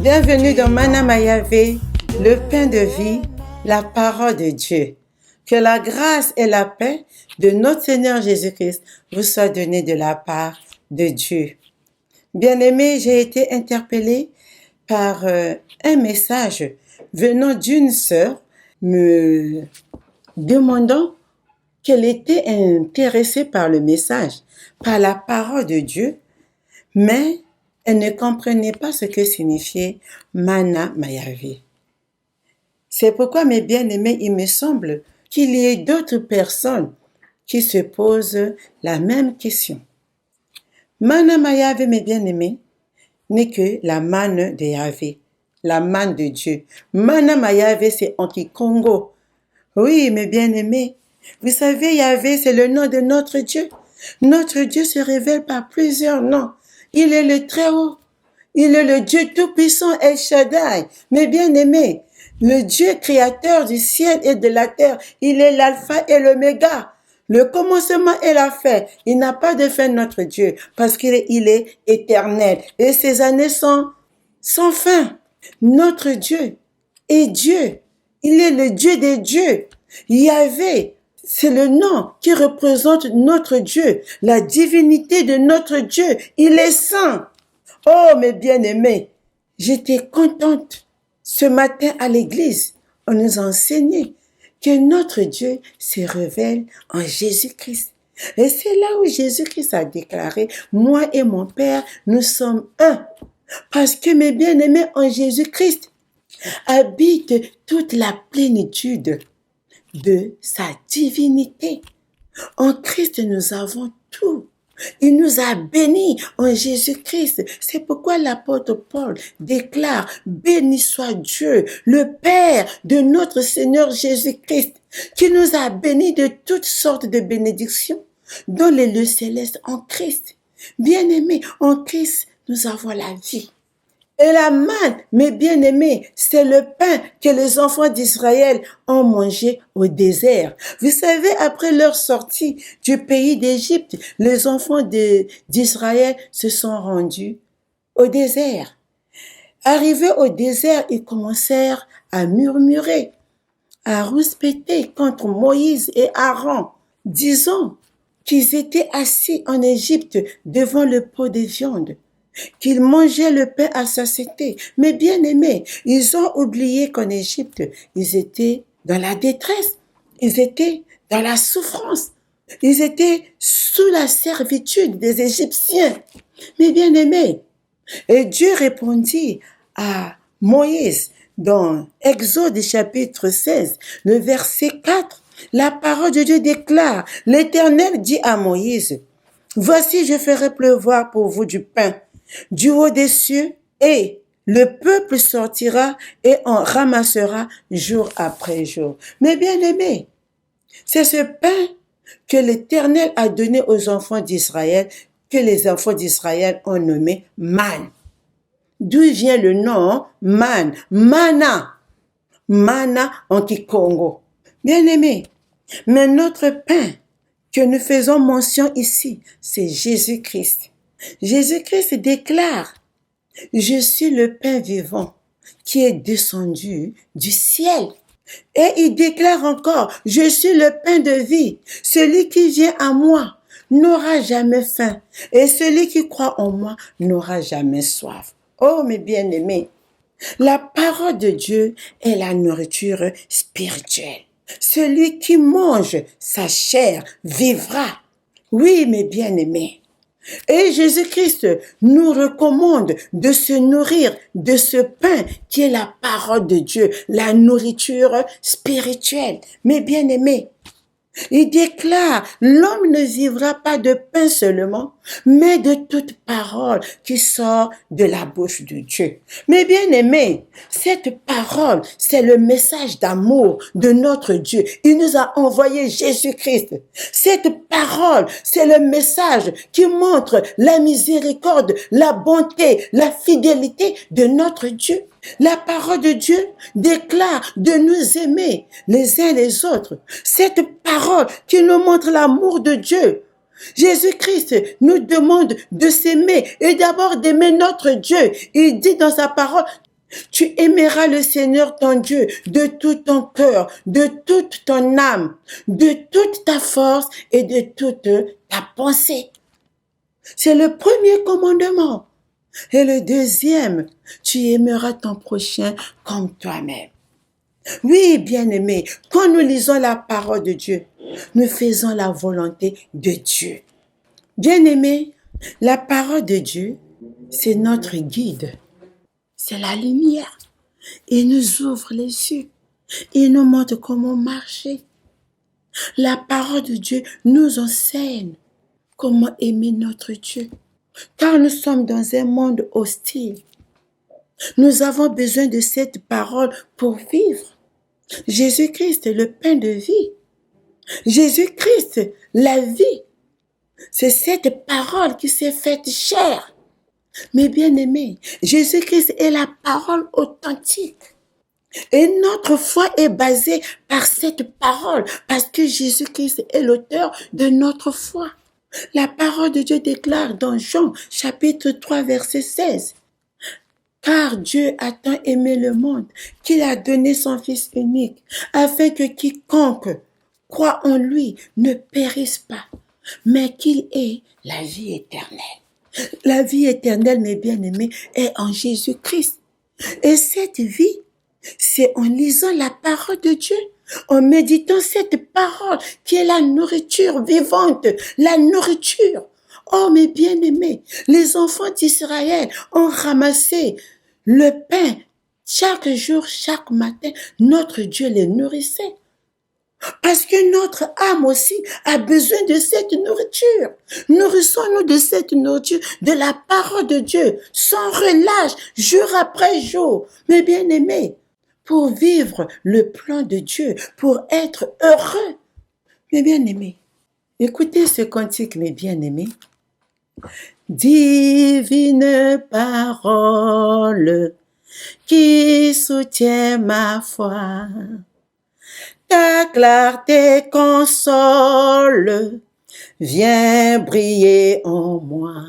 Bienvenue dans Mana Mayave, le pain de vie, la parole de Dieu. Que la grâce et la paix de notre Seigneur Jésus-Christ vous soient données de la part de Dieu. Bien-aimés, j'ai été interpellée par un message venant d'une sœur me demandant qu'elle était intéressée par le message, par la parole de Dieu, mais elle ne comprenait pas ce que signifiait Mana Mayave. C'est pourquoi, mes bien-aimés, il me semble qu'il y ait d'autres personnes qui se posent la même question. Mana Mayave, mes bien-aimés, n'est que la manne de Yahvé, la manne de Dieu. Mana Mayave, c'est en Kikongo. Oui, mes bien-aimés, vous savez, Yahvé, c'est le nom de notre Dieu. Notre Dieu se révèle par plusieurs noms. Il est le Très-Haut. Il est le Dieu Tout-Puissant, El Shaddai. Mes bien-aimés, le Dieu créateur du ciel et de la terre, il est l'alpha et l'oméga. Le commencement et la fin. Il n'a pas de fin, notre Dieu, parce qu'il est éternel. Et ses années sont sans fin. Notre Dieu est Dieu. Il est le Dieu des dieux. Yahvé, c'est le nom qui représente notre Dieu, la divinité de notre Dieu. Il est saint. Oh, mes bien-aimés, j'étais contente. Ce matin à l'église, on nous a enseigné que notre Dieu se révèle en Jésus-Christ. Et c'est là où Jésus-Christ a déclaré, moi et mon Père, nous sommes un. Parce que mes bien-aimés, en Jésus-Christ habite toute la plénitude de sa divinité. En Christ, nous avons tout. Il nous a bénis en Jésus-Christ. C'est pourquoi l'apôtre Paul déclare, béni soit Dieu, le Père de notre Seigneur Jésus-Christ, qui nous a bénis de toutes sortes de bénédictions dans les lieux célestes en Christ. Bien-aimés, en Christ, nous avons la vie. Et la manne, mes bien-aimés, c'est le pain que les enfants d'Israël ont mangé au désert. Vous savez, après leur sortie du pays d'Égypte, les enfants d'Israël se sont rendus au désert. Arrivés au désert, ils commencèrent à murmurer, à rouspéter contre Moïse et Aaron, disant qu'ils étaient assis en Égypte devant le pot de viande, qu'ils mangeaient le pain à satiété. Mais bien aimés, ils ont oublié qu'en Égypte, ils étaient dans la détresse, ils étaient dans la souffrance, ils étaient sous la servitude des Égyptiens. Mais bien aimés, et Dieu répondit à Moïse dans Exode chapitre 16, le verset 4, la parole de Dieu déclare, l'Éternel dit à Moïse, voici je ferai pleuvoir pour vous du pain du haut des cieux, et le peuple sortira et en ramassera jour après jour. Mais bien aimés, c'est ce pain que l'Éternel a donné aux enfants d'Israël, que les enfants d'Israël ont nommé manne. D'où vient le nom manne, mana, mana en Kikongo. Bien aimés, mais notre pain que nous faisons mention ici, c'est Jésus-Christ. Jésus-Christ déclare, je suis le pain vivant qui est descendu du ciel. Et il déclare encore, je suis le pain de vie. Celui qui vient à moi n'aura jamais faim. Et celui qui croit en moi n'aura jamais soif. Oh, mes bien-aimés, la parole de Dieu est la nourriture spirituelle. Celui qui mange sa chair vivra. Oui, mes bien-aimés. Et Jésus-Christ nous recommande de se nourrir de ce pain qui est la parole de Dieu, la nourriture spirituelle. Mais bien aimés, il déclare, l'homme ne vivra pas de pain seulement, mais de toute parole qui sort de la bouche de Dieu. Mais bien aimés, cette parole, c'est le message d'amour de notre Dieu. Il nous a envoyé Jésus-Christ. Cette parole, c'est le message qui montre la miséricorde, la bonté, la fidélité de notre Dieu. La parole de Dieu déclare de nous aimer les uns les autres. Cette parole qui nous montre l'amour de Dieu. Jésus-Christ nous demande de s'aimer et d'abord d'aimer notre Dieu. Il dit dans sa parole, Tu aimeras le Seigneur ton Dieu de tout ton cœur, de toute ton âme, de toute ta force et de toute ta pensée. C'est le premier commandement. Et le deuxième, tu aimeras ton prochain comme toi-même. Oui, bien-aimés, quand nous lisons la parole de Dieu, nous faisons la volonté de Dieu. Bien-aimés, la parole de Dieu, c'est notre guide. C'est la lumière. Il nous ouvre les yeux. Il nous montre comment marcher. La parole de Dieu nous enseigne comment aimer notre Dieu. Car nous sommes dans un monde hostile. Nous avons besoin de cette parole pour vivre. Jésus-Christ est le pain de vie. Jésus-Christ, la vie. C'est cette parole qui s'est faite chair. Mais bien aimé, Jésus-Christ est la parole authentique. Et notre foi est basée par cette parole, parce que Jésus-Christ est l'auteur de notre foi. La parole de Dieu déclare dans Jean, chapitre 3, verset 16. Car Dieu a tant aimé le monde qu'il a donné son Fils unique, afin que quiconque croit en lui ne périsse pas, mais qu'il ait la vie éternelle. La vie éternelle, mes bien-aimés, est en Jésus-Christ. Et cette vie, c'est en lisant la parole de Dieu, en méditant cette parole qui est la nourriture vivante, la nourriture. Oh, mes bien-aimés, les enfants d'Israël ont ramassé le pain chaque jour, chaque matin. Notre Dieu les nourrissait. Parce que notre âme aussi a besoin de cette nourriture. Nourrissons-nous de cette nourriture, de la parole de Dieu, sans relâche, jour après jour. Mes bien-aimés, pour vivre le plan de Dieu, pour être heureux. Mes bien-aimés, écoutez ce cantique, mes bien-aimés. Divine parole qui soutient ma foi. Ta clarté console, viens briller en moi.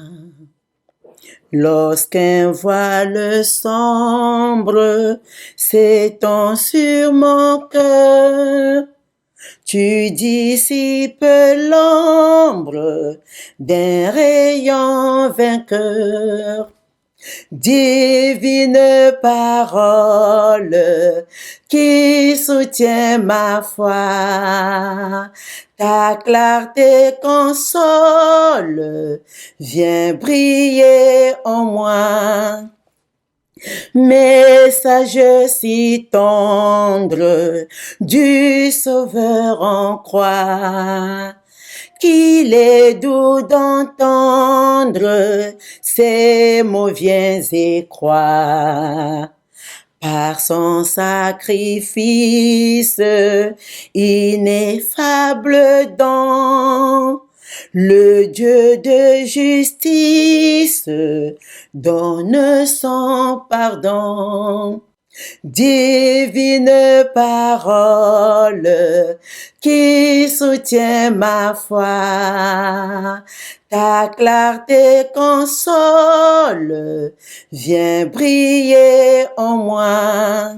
Lorsqu'un voile sombre s'étend sur mon cœur, tu dissipes l'ombre d'un rayon vainqueur. Divine parole qui soutient ma foi, ta clarté console, viens briller en moi. Message si tendre du Sauveur en croix, qu'il est doux d'entendre ces mots viens et crois. Par son sacrifice ineffable don, le Dieu de justice donne son pardon. Divine parole qui soutient ma foi, ta clarté console, viens briller en moi.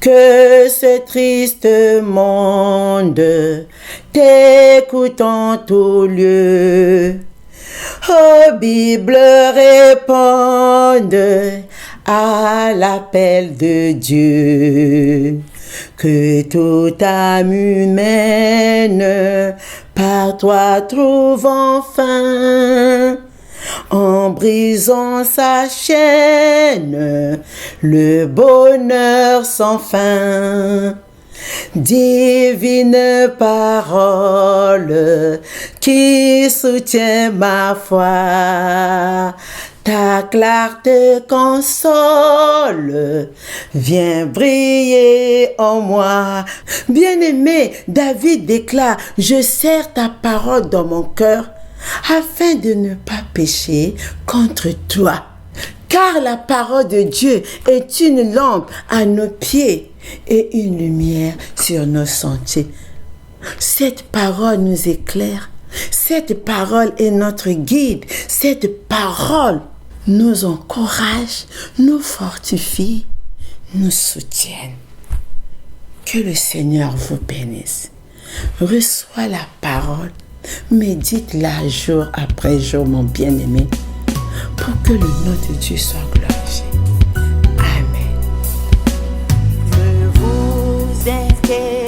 Que ce triste monde t'écoute en tout lieu. Ô Bible, réponde à l'appel de Dieu. Que toute âme humaine par toi trouve enfin, en brisant sa chaîne, le bonheur sans fin. Divine parole qui soutient ma foi, ta clarté console, viens briller en moi. Bien-aimé, David déclare, je serre ta parole dans mon cœur, afin de ne pas pécher contre toi. Car la parole de Dieu est une lampe à nos pieds et une lumière sur nos sentiers. Cette parole nous éclaire. Cette parole est notre guide. Cette parole nous encourage, nous fortifie, nous soutienne. Que le Seigneur vous bénisse. Reçois la parole, médite-la jour après jour, mon bien-aimé, pour que le nom de Dieu soit glorifié. Amen. Ne vous inquiétez